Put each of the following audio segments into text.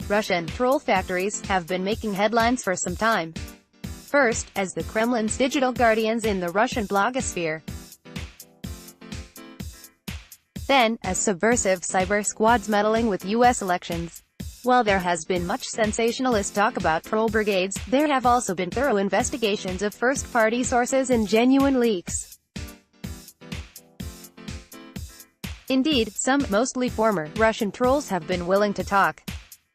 Russian troll factories have been making headlines for some time. First, as the Kremlin's digital guardians in the Russian blogosphere. Then, as subversive cyber squads meddling with U.S. elections. While there has been much sensationalist talk about troll brigades, there have also been thorough investigations of first-party sources and genuine leaks. Indeed, some, mostly former, Russian trolls have been willing to talk.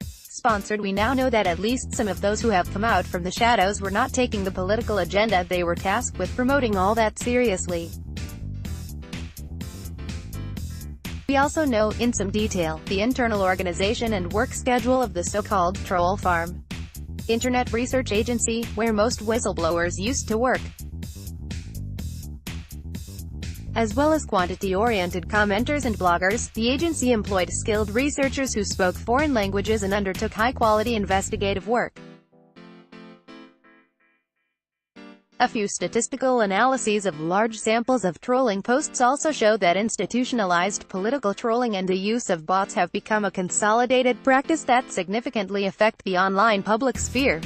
Sponsored. We now know that at least some of those who have come out from the shadows were not taking the political agenda they were tasked with promoting all that seriously. We also know, in some detail, the internal organization and work schedule of the so-called troll farm internet research agency, where most whistleblowers used to work. As well as quantity-oriented commenters and bloggers, the agency employed skilled researchers who spoke foreign languages and undertook high-quality investigative work. A few statistical analyses of large samples of trolling posts also show that institutionalized political trolling and the use of bots have become a consolidated practice that significantly affect the online public sphere.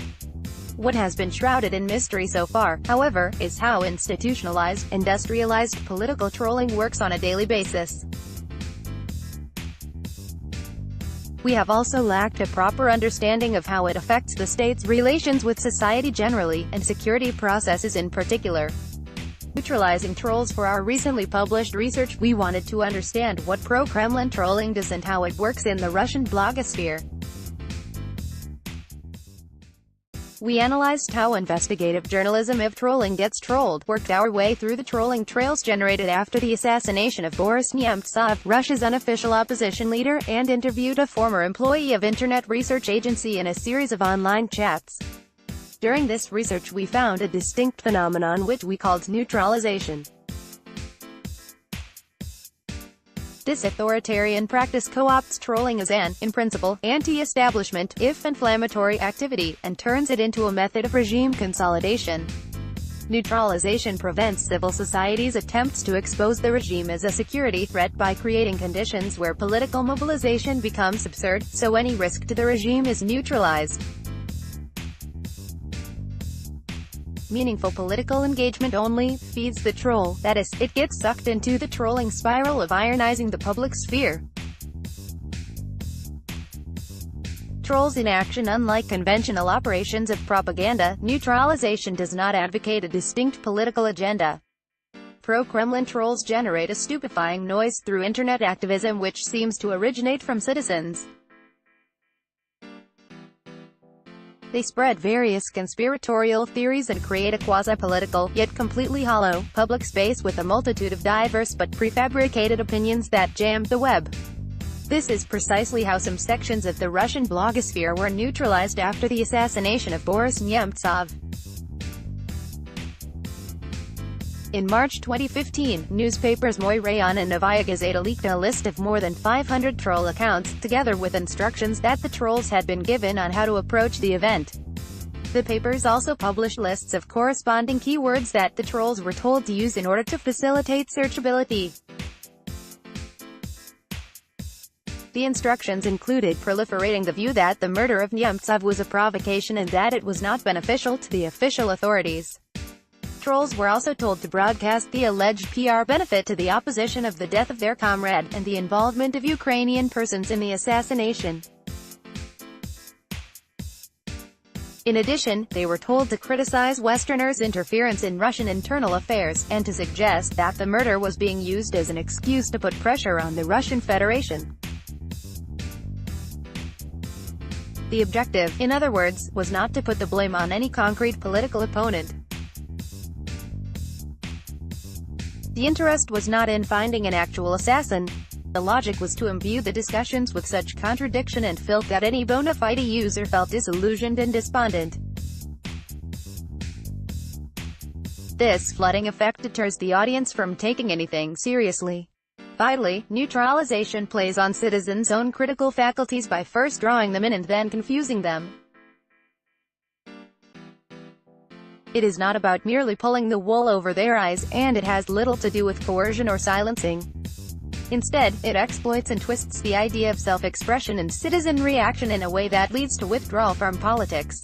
What has been shrouded in mystery so far, however, is how institutionalized, industrialized political trolling works on a daily basis. We have also lacked a proper understanding of how it affects the state's relations with society generally, and security processes in particular. Neutralizing trolls. For our recently published research, we wanted to understand what pro-Kremlin trolling does and how it works in the Russian blogosphere. We analyzed how investigative journalism, if trolling gets trolled, worked our way through the trolling trails generated after the assassination of Boris Nemtsov, Russia's unofficial opposition leader, and interviewed a former employee of Internet Research Agency in a series of online chats. During this research we found a distinct phenomenon which we called neutralization. This authoritarian practice co-opts trolling as an, in principle, anti-establishment, if inflammatory activity, and turns it into a method of regime consolidation. Neutralization prevents civil society's attempts to expose the regime as a security threat by creating conditions where political mobilization becomes absurd, so any risk to the regime is neutralized. Meaningful political engagement only feeds the troll, that is, it gets sucked into the trolling spiral of ironizing the public sphere. Trolls in action. Unlike conventional operations of propaganda, neutralization does not advocate a distinct political agenda. Pro-Kremlin trolls generate a stupefying noise through internet activism which seems to originate from citizens. They spread various conspiratorial theories and create a quasi-political, yet completely hollow, public space with a multitude of diverse but prefabricated opinions that jam the web. This is precisely how some sections of the Russian blogosphere were neutralized after the assassination of Boris Nemtsov. In March 2015, newspapers Moy Rayon and Novaya Gazeta leaked a list of more than 500 troll accounts, together with instructions that the trolls had been given on how to approach the event. The papers also published lists of corresponding keywords that the trolls were told to use in order to facilitate searchability. The instructions included proliferating the view that the murder of Nemtsov was a provocation and that it was not beneficial to the official authorities. Trolls were also told to broadcast the alleged PR benefit to the opposition of the death of their comrade, and the involvement of Ukrainian persons in the assassination. In addition, they were told to criticize Westerners' interference in Russian internal affairs, and to suggest that the murder was being used as an excuse to put pressure on the Russian Federation. The objective, in other words, was not to put the blame on any concrete political opponent. The interest was not in finding an actual assassin. The logic was to imbue the discussions with such contradiction and filth that any bona fide user felt disillusioned and despondent. This flooding effect deters the audience from taking anything seriously. Vitally, neutralization plays on citizens' own critical faculties by first drawing them in and then confusing them. It is not about merely pulling the wool over their eyes, and it has little to do with coercion or silencing. Instead, it exploits and twists the idea of self-expression and citizen reaction in a way that leads to withdrawal from politics.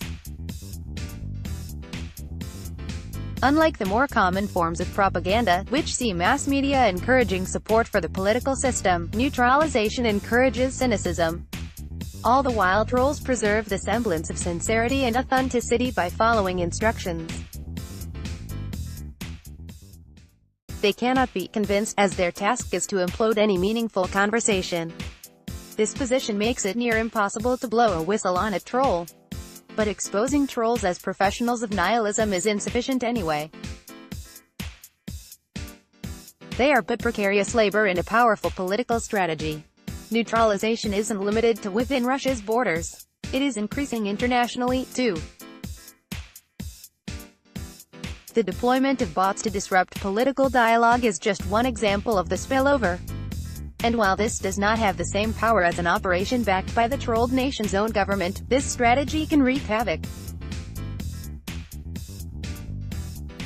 Unlike the more common forms of propaganda, which see mass media encouraging support for the political system, neutralization encourages cynicism. All the while trolls preserve the semblance of sincerity and authenticity by following instructions. They cannot be convinced, as their task is to implode any meaningful conversation. This position makes it near impossible to blow a whistle on a troll. But exposing trolls as professionals of nihilism is insufficient anyway. They are but precarious labor in a powerful political strategy. Neutralization isn't limited to within Russia's borders. It is increasing internationally, too. The deployment of bots to disrupt political dialogue is just one example of the spillover. And while this does not have the same power as an operation backed by the trolled nation's own government, this strategy can wreak havoc.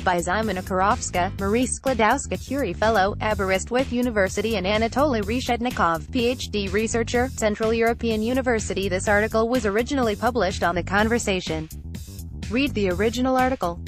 By Zymana Karovska, Marie Skłodowska-Curie Fellow, Aberystwyth University, and Anatoly Reshchednikov, PhD researcher, Central European University. This article was originally published on The Conversation. Read the original article.